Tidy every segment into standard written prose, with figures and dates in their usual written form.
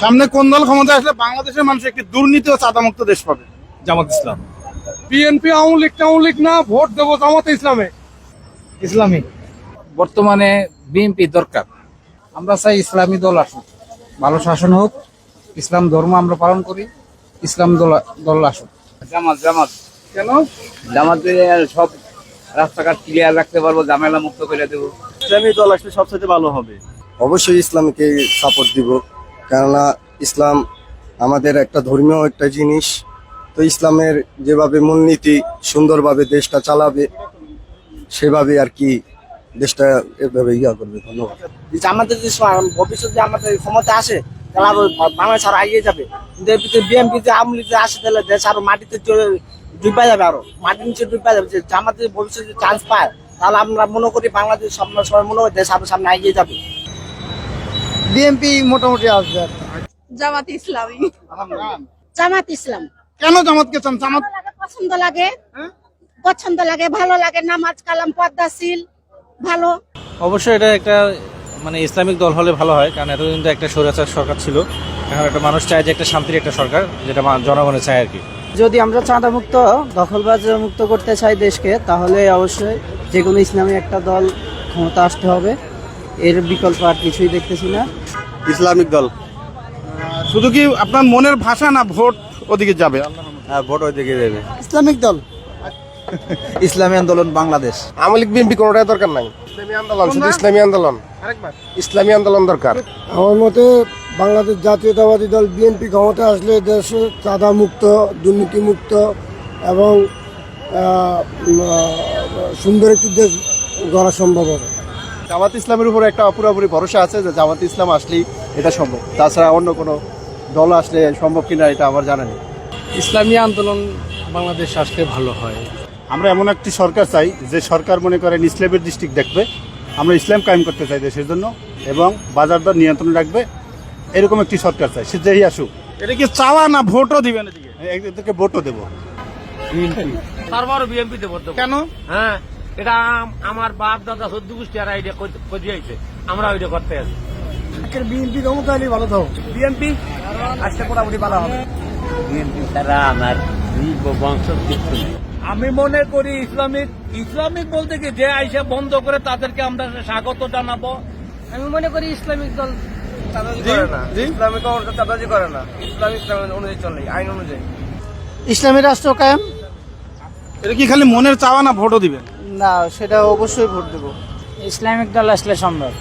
সামনে কোন দল ক্ষমতা আসলে বাংলাদেশের মানুষ একটি দুর্নীতি ও চাঁদামুক্ত দেশ পাবে? জামাত ইসলাম। বিএনপি আওয়ামী লীগ না, ভোট দেবো জামাতে ইসলামে। ইসলামিক। বর্তমানে বিএনপি দরকার। আমরা চাই ইসলামী দল আসুক, ভালো শাসন হোক, ইসলাম ধর্ম আমরা পালন করি, ইসলাম দল আসুক। জামাত জামাত কেন? জামাতে সব রাস্তাঘাট ক্লিয়ার রাখতে পারবো, ঝামেলা মুক্ত করে দেবো। ইসলামী দল আসলে সবচেয়ে ভালো হবে। অবশ্যই ইসলামকে সাপোর্ট দিব, কেননা ইসলাম আমাদের একটা ধর্মীয় একটা জিনিস। তো ইসলামের যেভাবে মূলনীতি সুন্দরভাবে দেশটা চালাবে সেভাবে আর কি দেশটা এভাবে করবে। ধন্যবাদ। আমাদের যে ভবিষ্যতে আমাদের ক্ষমতা আসে তাহলে আরো বাংলাদেশ আরো এগিয়ে যাবে। কিন্তু বিএনপি যে আওয়ামী লীগ আসে তাহলে দেশ আরো মাটিতে ডুবা যাবে, আরো মাটির নিচে ডুবা যাবে। যে আমাদের ভবিষ্যতে চান্স পায় তাহলে আমরা মনে করি বাংলাদেশ সবাই মনে করি দেশ আরো সামনে এগিয়ে যাবে। বিএনপি মোটামুটি আসবে। জামাত ইসলামী। জামাত ইসলাম। কেন জামাতকে চান? জামাত পছন্দ লাগে, পছন্দ লাগে, ভালো লাগে, নামাজ কালাম পর্দাশীল, ভালো। অবশ্যই এটা একটা মানে ইসলামিক দল হলে ভালো হয়, কারণ এতদিন তো একটা স্বৈরাচার সরকার ছিল। এখন একটা মানুষ চায় যে একটা শান্তির একটা সরকার, যেটা জনগণের চায় আর কি। যদি আমরা চাঁদা মুক্ত, দখলবাজ মুক্ত করতে চাই দেশকে, তাহলে অবশ্যই যে কোনো ইসলামী একটা দল ক্ষমতা আসতে হবে। এর বিকল্প আর কিছুই দেখতেছি না। ইসলামিক দল। শুধু কি আপনার মনের ভাষা না ভোট ওদিকে যাবে? হ্যাঁ, ভোট ওইদিকে দেবে। ইসলামিক দল। ইসলামী আন্দোলন বাংলাদেশ। আওয়ামী লীগ বিএনপি কোনোটাই দরকার নাই। ইসলামী আন্দোলন, শুধু ইসলামী আন্দোলন, ইসলামী আন্দোলন দরকার। আমার মতে বাংলাদেশ জাতীয়তাবাদী দল বিএনপি ক্ষমতা আসলে দেশে চাঁদা মুক্ত, দুর্নীতি মুক্ত এবং সুন্দর একটি দেশ গড়া সম্ভব হবে। জামাত ইসলামের উপর একটা পুরোপুরি ভরসা আছে যে জামাত ইসলাম আসলেই এটা সম্ভব। তাছাড়া অন্য কোনো দল আসলে সম্ভব কিনা এটা আমার জানা নেই। ইসলামী আন্দোলন বাংলাদেশ আসলে ভালো হয়। আমরা এমন একটি সরকার চাই যে সরকার মনে করেন ইসলামের দৃষ্টিক দেখবে। আমরা ইসলাম কায়েম করতে চাই দেশের জন্য এবং বাজার দর নিয়ন্ত্রণ রাখবে, এরকম একটি সরকার চাই। সে যেই আসুক। এটা কি চাওয়া না ভোটও দিবেন? এদিকে ভোটও দেবো। তারপরও বিএনপি দেবো। কেন? হ্যাঁ, এটা আমার বাপ দাদা 14 গোষ্ঠী আর আইডিয়া করে আইছে, আমরা ওইটা করতে আছি। বিএনপি ক্ষমতা হলে ভালো থাকো। বিএনপি আজকে মোটামুটি ভালো হবে। বিএনপি তারা আমার বংশ। আমি মনে করি ইসলামিক বলতে কি যে আইসা বন্ধ করে তাদেরকে আমরা স্বাগত জানাবো। আমি মনে করি ইসলামিক দল ইসলামিক চাঁদাবাজি করে না, ইসলামিক অনুযায়ী চলে, আইন অনুযায়ী। ইসলামী রাষ্ট্র কায়েম। এটা কি খালি মনের চাওয়া না ভোটও দিবেন? না, সেটা অবশ্যই ভোট দেবো। ইসলামিক দল আসলে সম্ভব।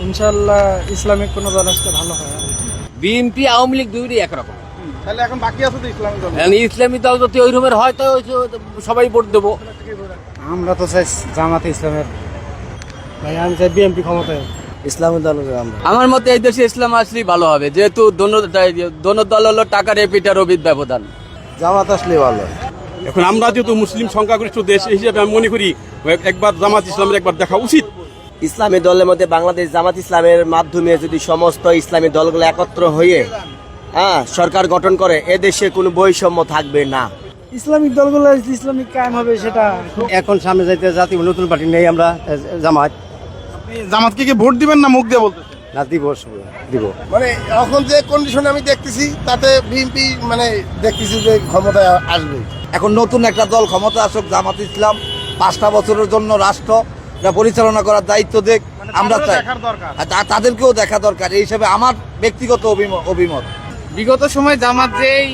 ইনশাল্লাহ ইসলামিক কোনো দল আসলে ভালো হয়। বিএনপি আওয়ামী লীগ দুইটাই একরকম। তাহলে এখন বাকি আছে তো ইসলামিক দল। ইসলামী দল যদি ওই রকমের হয় তো সবাই ভোট দেবো। আমরা তো চাই জামাতে ইসলামের। ভাই আমি চাই বিএনপি ক্ষমতায়। ইসলামী দল আমার মতে এই দেশে ইসলাম আসলেই ভালো হবে, যেহেতু দোনো দল হলো টাকার এপিটার অবিদ ব্যবধান। জামাত আসলে ভালো। এখন আমরা যেহেতু মুসলিম সংখ্যাগরিষ্ঠ দেশ হিসেবে আমি মনে করি একবার জামাত ইসলামের একবার দেখা উচিত। ইসলামী দলের মধ্যে বাংলাদেশ জামাত ইসলামের মাধ্যমে যদি সমস্ত ইসলামী দলগুলো একত্র হয়ে সরকার গঠন করে, এদেশে কোনো বৈষম্য থাকবে না। ইসলামিক দলগুলো ইসলামিক কায়েম হবে, সেটা এখন সামনে যাইতে জাতীয় নতুন পার্টি নেই আমরা জামাত। জামাতকে কি ভোট দিবেন না মুখ দিয়ে বলতেছেন? না, দিব। মানে এখন যে কন্ডিশনে আমি দেখতেছি তাতে বিএনপি মানে দেখতেছি যে ক্ষমতায় আসবে। এখন নতুন একটা দল ক্ষমতা আসুক, জামাত ইসলাম 5টা বছরের জন্য রাষ্ট্র পরিচালনা করার দায়িত্ব দেখ, আমরা চাই। তাদেরকেও দেখা দরকার, এই হিসাবে আমার ব্যক্তিগত অভিমত। বিগত সময় জামাত যেই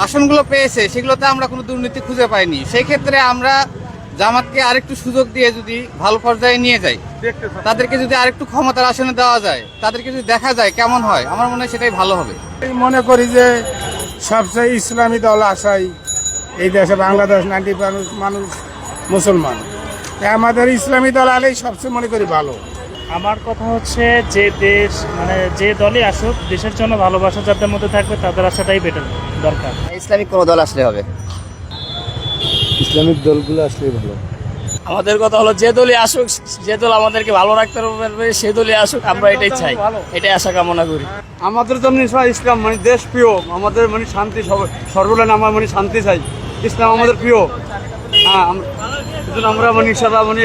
আসনগুলো পেয়েছে সেগুলোতে আমরা কোনো দুর্নীতি খুঁজে পাইনি। সেই ক্ষেত্রে আমরা জামাতকে আরেকটু সুযোগ দিয়ে যদি ভালো পর্যায়ে নিয়ে যাই, তাদেরকে যদি আরেকটু ক্ষমতার আসনে দেওয়া যায়, তাদেরকে যদি দেখা যায় কেমন হয়, আমার মনে হয় সেটাই ভালো হবে। মনে করি যে সবচেয়ে ইসলামী দল আসাই এই দেশে। বাংলাদেশ 90% মানুষ মুসলমান, আমাদের ইসলামী দল আলেই সবচেয়ে মনে করি ভালো। আমার কথা হচ্ছে যে দেশ মানে যে দলই আসুক, দেশের জন্য ভালোবাসা যাদের মধ্যে থাকবে তাদের আসাটাই বেটার দরকার। ইসলামিক কোনো দল আসলে হবে। ইসলামিক দলগুলো আসলেই ভালো। আমাদের কথা হলো যে দলই আসুক, যে দল আমাদেরকে ভালো রাখতে পারবে সে দলই আসুক, আমরা এটাই চাই, এটাই আশা কামনা করি। আমাদের জন্য ইসলাম মানে দেশ প্রিয়, আমাদের মানে শান্তি, সর্বলেন আমার মানে শান্তি চাই। ইসলাম আমাদের প্রিয়। হ্যাঁ, আমরা মানে ইনশাআল্লাহ মানে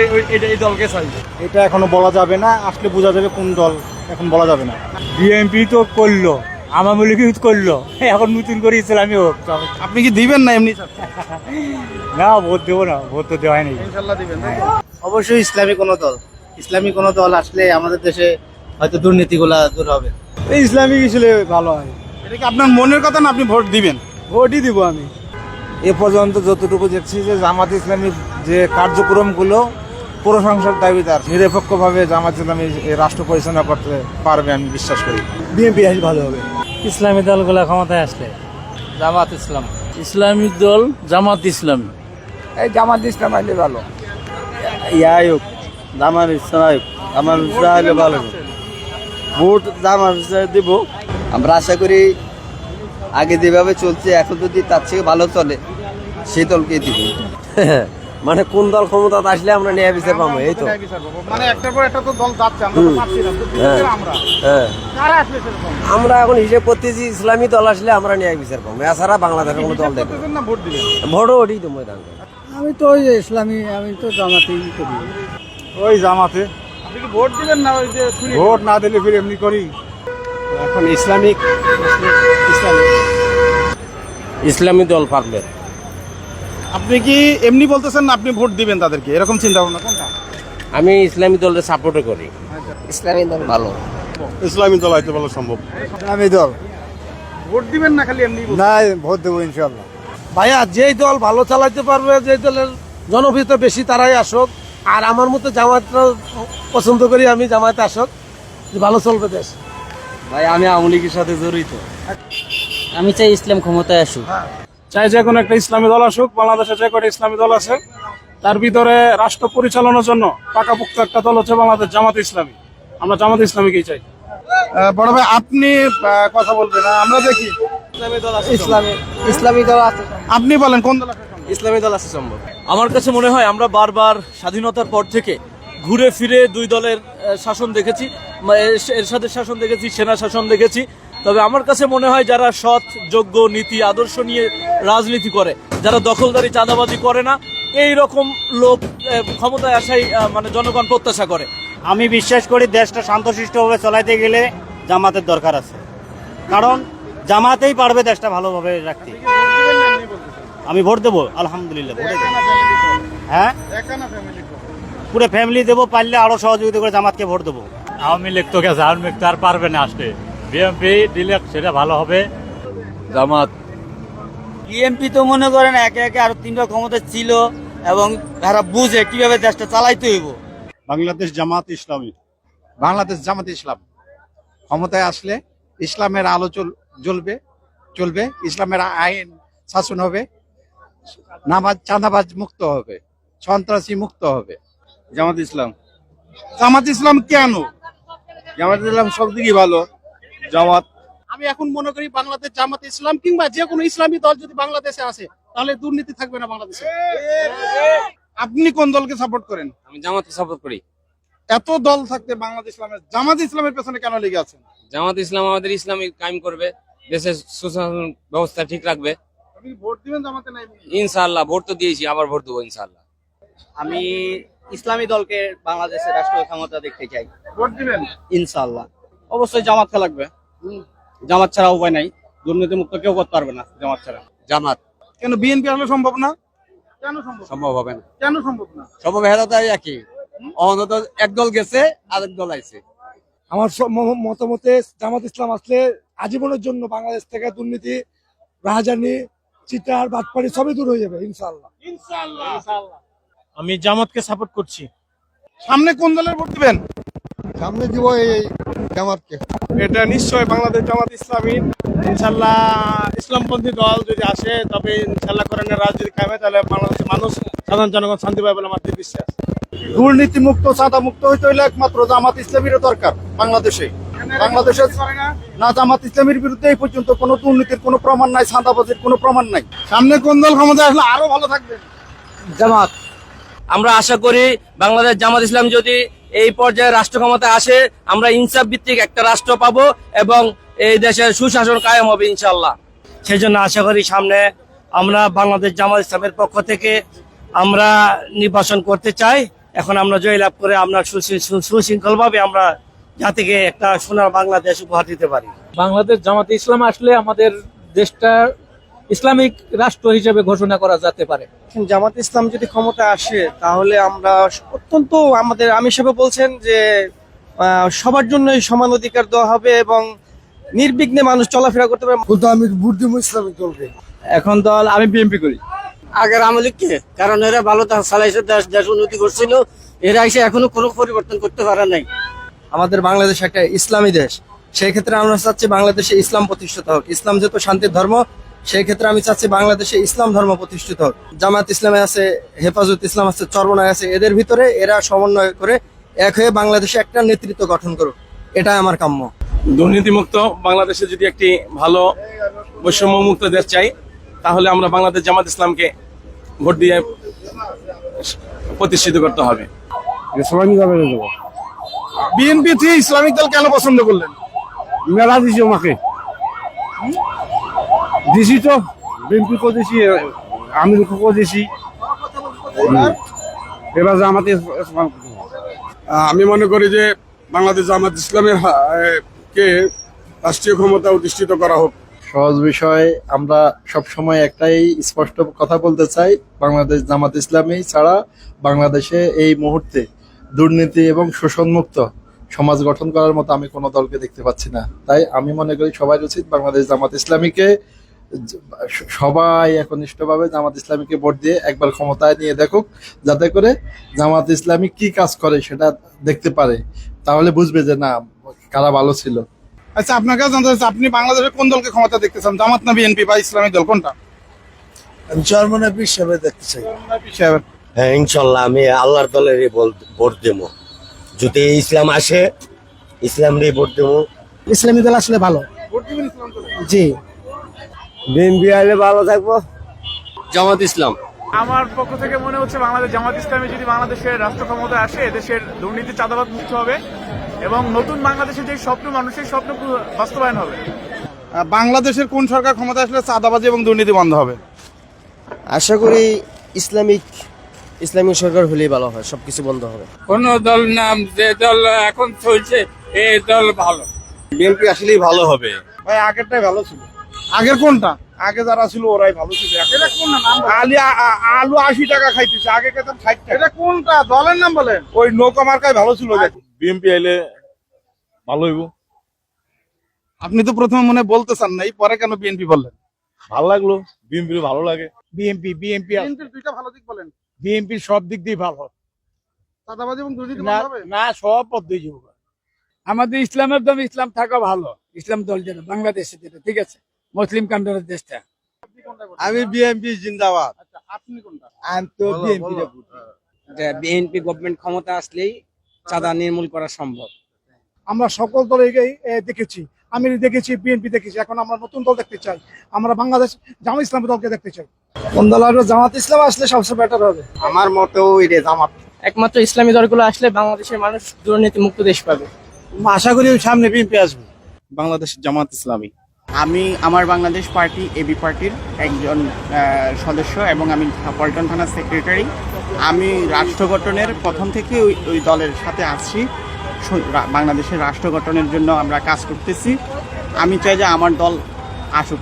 এই দলকে চাই। এটা এখনো বলা যাবে না, আসলে বোঝা যাবে কোন দল, এখন বলা যাবে না। বিএনপি তো করলো, আমার মূল্য ইউজ করলো, এখন নতুন করে ইসলামী হোক। আপনি কি দিবেন না এমনি? না, ভোট দেবো না, ভোট তো দেওয়াই নেই। ইনশাল্লাহ দিবেন। অবশ্যই ইসলামী কোনো দল আসলে আমাদের দেশে হয়তো দুর্নীতিগুলা দূর হবে। ইসলামিক আসলে ভালো হয়। এটা কি আপনার মনের কথা না আপনি ভোট দিবেন? ভোটই দিব আমি। এ পর্যন্ত যতটুকু দেখছি যে জামাত ইসলামীর যে কার্যক্রমগুলো প্রশংসার দাবিদার, নিরপেক্ষভাবে জামাত ইসলামী এই রাষ্ট্র পরিচালনা করতে পারবে আমি বিশ্বাস করি। বিএনপি আসলে ভালো হবে। ইসলামী দলগুলো ক্ষমতায় আসলে জামাত ইসলাম। ইসলামিক দল জামাত ইসলামী। এই জামাত ইসলাম আসলে ভালো। ইয়াই হোক, জামাত ইসলাম, আমার হলে ভালো হবে। ভোট জামাত দিব। আমরা আশা করি আগে যেভাবে চলছে এখন যদি তার থেকে ভালো চলে সেই দলকেই দিব। মানে কোন দল ক্ষমতা আসলে আমরা ন্যায় বিচার পাবো, এই তো। মানে একটার পর একটা তো দল যাচ্ছে, আমরা তো পাচ্ছি না। তো আমরা কারা আসলে সেরকম? আমরা এখন হিসেব করতেছি ইসলামী দল আসলে আমরা ন্যায় বিচার পাবো, এছাড়া বাংলাদেশের কোনো দল দেখবো না। ভোট দিবেন? ভোটও ওটাই দেবো। আমি তো ওই ইসলামী, আমি তো জামাতেই করি। ওই জামাতে। আপনি কি ভোট দিবেন না? ওই যে ভোট না দিলে ফির এমনি করি। এখন ইসলামী দল পারবে। আপনি কি এমনি বলতেছেন না আপনি ভোট দিবেন তাদেরকে, এরকম চিন্তা ভাবনা কোনটা? আমি ইসলামী দলের সাপোর্ট করি। ইসলামী দল ভালো। ইসলামী দল হয়তো ভালো সম্ভব। ইসলামী দল ভোট দিবেন না খালি এমনি? না, ভোট দেবো ইনশাল্লাহ। ভাইয়া যেই দল ভালো চালাইতে পারবে, যে দলের জনপ্রিয়তা বেশি তারাই আসুক। আর আমার মতো জামাতটা পছন্দ করি, আমি জামাতে আসুক, যে ভালো চলবে দেশ। ভাই আমি আওয়ামী লীগের সাথে জড়িত। আমি চাই ইসলাম ক্ষমতায় আসুক। চাই যে কোনো একটা ইসলামী দল আসুক। বাংলাদেশে যে কটা ইসলামী দল আছে তার ভিতরে রাষ্ট্র পরিচালনার জন্য পাকাপোক্ত একটা দল হচ্ছে বাংলাদেশ জামাত ইসলামী। আমরা জামাত ইসলামীকেই চাই। বড় ভাই আপনি কথা বলবেন, আমরা দেখি। ইসলামী দল আছে। আপনি বলেন কোন দল আসলে সম্ভব? ইসলামী দল আছে সম্ভব। আমার কাছে মনে হয় আমরা বারবার স্বাধীনতার পর থেকে ঘুরে ফিরে দুই দলের শাসন দেখেছি, এরশাদের শাসন দেখেছি, সেনা শাসন দেখেছি। তবে আমার কাছে মনে হয় যারা সৎ, যোগ্য, নীতি আদর্শ নিয়ে রাজনীতি করে, যারা দখলদারি চাঁদাবাজি করে না, এই রকম লোক ক্ষমতায় আসাই মানে জনগণ প্রত্যাশা করে। আমি বিশ্বাস করি দেশটা শান্তশিষ্টভাবে চালাইতে গেলে জামাতের দরকার আছে, কারণ জামাতেই পারবে দেশটা ভালোভাবে রাখতে। আমি ভোট দেবো, আলহামদুলিল্লাহ ভোটে দেবো। হ্যাঁ, পুরো ফ্যামিলি দেবো, পারলে আরো সহযোগিতা করে জামাতকে ভোট দেবো। আওয়ামী লীগ তো গেছে, আওয়ামী লীগ তো আর পারবে না আসতে। বিএনপি দিলে সেটা ভালো হবে। জামাত। বিএনপি তো মনে করেন একে একে আরো 3টা ক্ষমতা ছিল এবং তারা বুঝে কিভাবে দেশটা চালাইতে হইব। বাংলাদেশ জামাত ইসলামী। বাংলাদেশ জামাত ইসলাম ক্ষমতায় আসলে ইসলামের আলো চলবে, ইসলামের আইন শাসন হবে, নামাজ চাঁদাবাজ মুক্ত হবে, সন্ত্রাসী মুক্ত হবে। জামাত ইসলাম। জামাত ইসলাম কেন? জামাত ইসলাম সব দিকই ভালো। জামাত আমি এখন মনে করি বাংলাদেশ জামাত ইসলাম কিংবা যে কোনো ইসলামী দল যদি বাংলাদেশে আসে তাহলে দুর্নীতি থাকবে না বাংলাদেশে। আপনি কোন দলকে সাপোর্ট করেন? আমি জামাতকে সাপোর্ট করি। এত দল থাকতে বাংলাদেশ ইসলামের জামাত ইসলামের পেছনে কেন লেগে আছেন? জামাত ইসলাম আমাদের ইসলামিক কায়েম করবে, দেশের সুশাসন ব্যবস্থা ঠিক রাখবে। আপনি ভোট দিবেন জামাতে? নাই ইনশাআল্লাহ ভোট তো দিয়েছি, আবার ভোট দেবো ইনশাআল্লাহ। আমি ইসলামী দলকে বাংলাদেশের রাষ্ট্র ক্ষমতা দেখতে চাই। ভোট দিবেন ইনশাআল্লাহ। অবশ্যই জামাতকে লাগবে, জামাত ছাড়া উপায় নাই। দুর্নীতি মুক্ত কেউ করতে পারবে না জামাত ছাড়া। জামাত। কেন বিএনপি আসলে সম্ভব না? কেন সম্ভব? সম্ভব হবে না। কেন সম্ভব না? সম্ভব হেদাতাই একই, অন্তত এক দল গেছে আরেক দল আইছে। আমার মতামতে জামাত ইসলাম আসলে আজীবনের জন্য বাংলাদেশ থেকে দুর্নীতি, রাহাজানি, চিটার, বাটপাড়ি সবই দূর হয়ে যাবে ইনশাআল্লাহ। আমি জামাতকে সাপোর্ট করছি। সামনে কোন দলের ভোট দিবেন? সামনে দিব এই জামাতকে। এটা নিশ্চয় বাংলাদেশ জামাত ইসলামী। ইনশাল্লাহ ইসলামপন্থী দল যদি আসে তবে ইনশাল্লাহ কোরআনের রাজনীতি কায়েমে, তাহলে বাংলাদেশের মানুষ, সাধারণ জনগণ শান্তি পাবে বলে আমার বিশ্বাস। দুর্নীতি মুক্ত, চাঁদা মুক্ত হইতে হইলে একমাত্র জামাত ইসলামীর দরকার বাংলাদেশে। বাংলাদেশের না জামাত ইসলামীর বিরুদ্ধে এই পর্যন্ত কোনো দুর্নীতির কোনো প্রমাণ নাই, চাঁদাবাজির কোনো প্রমাণ নাই। সামনে কোন দল ক্ষমতায় আসলে আরো ভালো থাকবে? জামাত। আমরা আশা করি বাংলাদেশ জামাত ইসলাম যদি এই পর্যায়ে রাষ্ট্র ক্ষমতায় আসে, আমরা ইনসাফ ভিত্তিক একটা রাষ্ট্র পাবো এবং এই দেশের সুশাসন কায়েম হবে ইনশাআল্লাহ। সেই জন্য আশা করি সামনে আমরা বাংলাদেশ জামাত ইসলামের পক্ষ থেকে আমরা নির্বাচন করতে চাই। এখন আমরা জয়লাভ করে আমরা সুশৃঙ্খলভাবে আমরা জাতিকে একটা সোনার বাংলাদেশ উপহার দিতে পারি। বাংলাদেশ জামাতে ইসলাম আসলে আমাদের দেশটা ইসলামিক রাষ্ট্র হিসেবে ঘোষণা করা যেতে পারে। জামাত ইসলাম যদি ক্ষমতা আসে তাহলে আমরা অত্যন্ত আমাদের আমি হিসেবে বলছেন যে সবার জন্যই সমান অধিকার দেওয়া হবে এবং নির্বিঘ্নে মানুষ চলাফেরা করতে পারে। কিন্তু আমি ভোট দেবো ইসলামিক দলকে। এখন দল আমি বিএনপি করি। আগের আওয়ামী লীগকে, কারণ এরা ভালো চালাইছে, দেশ উন্নতি করছিল, এরা এসে এখনো কোনো পরিবর্তন করতে পারে নাই। আমাদের বাংলাদেশ একটা ইসলামী দেশ, সেই ক্ষেত্রে আমরা চাচ্ছি বাংলাদেশে ইসলাম প্রতিষ্ঠিত হোক। ইসলাম যেহেতু শান্তির ধর্ম, সেই ক্ষেত্রে আমি চাচ্ছি বাংলাদেশে ইসলাম ধর্ম প্রতিষ্ঠিত হোক। জামাত ইসলামে আছে, হেফাজত ইসলাম আছে, চরমনায় আছে, এদের ভিতরে এরা সমন্বয় করে এক হয়ে বাংলাদেশে একটা নেতৃত্ব গঠন করুক, এটাই আমার কাম্য। দুর্নীতিমুক্ত বাংলাদেশে যদি একটি ভালো বৈষম্যমুক্ত দেশ চাই, তাহলে আমরা বাংলাদেশ জামাত ইসলামকে ভোট দিয়ে প্রতিষ্ঠিত করতে হবে। বিএনপি থেকে ইসলামিক দল কেন পছন্দ করলেন? মেলা দিছি আমাকে, দিছি তো বিএনপি করেছি, আমি করেছি, এবার জামাতে আমি মনে করি যে বাংলাদেশ জামাত ইসলামের কে রাষ্ট্রীয় ক্ষমতা অধিষ্ঠিত করা হোক। সহজ বিষয়, আমরা সব সময় একটাই স্পষ্ট কথা বলতে চাই, বাংলাদেশ জামাত ইসলামী ছাড়া বাংলাদেশে এই মুহূর্তে দুর্নীতি এবং শোষণমুক্ত সমাজ গঠন করার মতো আমি কোনো দলকে দেখতে পাচ্ছি না। তাই আমি মনে করি সবাই উচিত বাংলাদেশ জামাত ইসলামীকে, সবাই একনিষ্ঠভাবে জামাত ইসলামীকে ভোট দিয়ে একবার ক্ষমতায় নিয়ে দেখুক, যাতে করে জামাত ইসলামী কি কাজ করে সেটা দেখতে পারে, তাহলে বুঝবে যে না কারা ভালো ছিল। আচ্ছা, আপনার কাছে জানতে চাচ্ছি, আপনি বাংলাদেশে কোন দলকে ক্ষমতা দেখতে চান, জামাত না বিএনপি বা ইসলামিক দল, কোনটা? আমি চরমনায় পীর সাহেব দেখতে চাই। হ্যাঁ, ইনশাল্লাহ আমি আল্লাহর দলেরই ভোট দেবো। যদি ইসলাম আসে, ইসলামেরই ভোট দেবো। ইসলামী দল আসলে ভালো। ভোট দিবেন ইসলাম দলে? জি। বিএনপি আইলে ভালো থাকবো। জামাত ইসলাম। আমার পক্ষ থেকে মনে হচ্ছে বাংলাদেশ জামাত ইসলামী যদি বাংলাদেশের রাষ্ট্র ক্ষমতা আসে, দেশের দুর্নীতি চাঁদাবাদ মুক্ত হবে এবং নতুন বাংলাদেশের যে স্বপ্ন, মানুষের স্বপ্ন বাস্তবায়ন হবে। বাংলাদেশের কোন সরকার ক্ষমতা আসলে চাঁদাবাজি এবং দুর্নীতি বন্ধ হবে? আশা করি ইসলামিক সরকার হলেই ভালো হয়, সবকিছু বন্ধ হবে। কোন দল নাম, যে দল এখন চলছে এই দল ভালো। বিএনপি আসলেই ভালো হবে। ভাই আগেরটাই ভালো ছিল। আগের কোনটা? আগে যারা ছিল ওরাই ভালো ছিল। এটা কোন নাম? আলু 80 টাকা খাইতেছে, আগে খেতাম 60 টাকা। এটা কোনটা? দলের নাম বলেন। ওই নৌকা মার্কায় ভালো ছিল। বিএনপি আইলে ভালো হইব। আপনি তো প্রথমে মনে বলতে চান নাই, পরে কেন বিএনপি বললেন? ভালো লাগলো, বিএনপি ভালো লাগে। বিএনপির দুইটা ভালো দিক বলেন। বিএনপি সব দিক দিয়ে ভালো, চাঁদাবাজি এবং দুর্নীতি বন্ধ হবে? না সব পদ্ধতি যাবো। আমাদের ইসলামের দল ইসলাম থাকা ভালো। ইসলাম দল যেটা বাংলাদেশে, যেটা ঠিক আছে, মুসলিম কান্ট্রির দেশটা। আমি বিএনপি জিন্দাবাদ। আচ্ছা, আপনি কোনটা? আমি তো বিএনপি। বিএনপি গভর্নমেন্ট ক্ষমতা আসলেই চাঁদা নির্মূল করা সম্ভব। আমরা সকল দলকেই দেখেছি, আমি দেখেছি, বিএনপি দেখেছি, এখন আমরা নতুন দল দেখতে চাই, আমরা বাংলাদেশ জামাত ইসলামী দলকে দেখতে চাই। কোন দল আসবে? জামাত ইসলাম আসলে সবচেয়ে বেটার হবে আমার মতেও জামাত। একমাত্র ইসলামী দলগুলো আসলে বাংলাদেশের মানুষ দুর্নীতি মুক্ত দেশ পাবে। আশা করি সামনে বিএনপি আসবে। বাংলাদেশ জামাত ইসলামী। আমি আমার বাংলাদেশ পার্টি এবি পার্টির একজন সদস্য এবং আমি পল্টন থানার সেক্রেটারি। আমি রাষ্ট্র গঠনের প্রথম থেকে ওই দলের সাথে আছি। বাংলাদেশের রাষ্ট্র গঠনের জন্য আমরা কাজ করতেছি। আমি চাই যে আমার দল আসুক।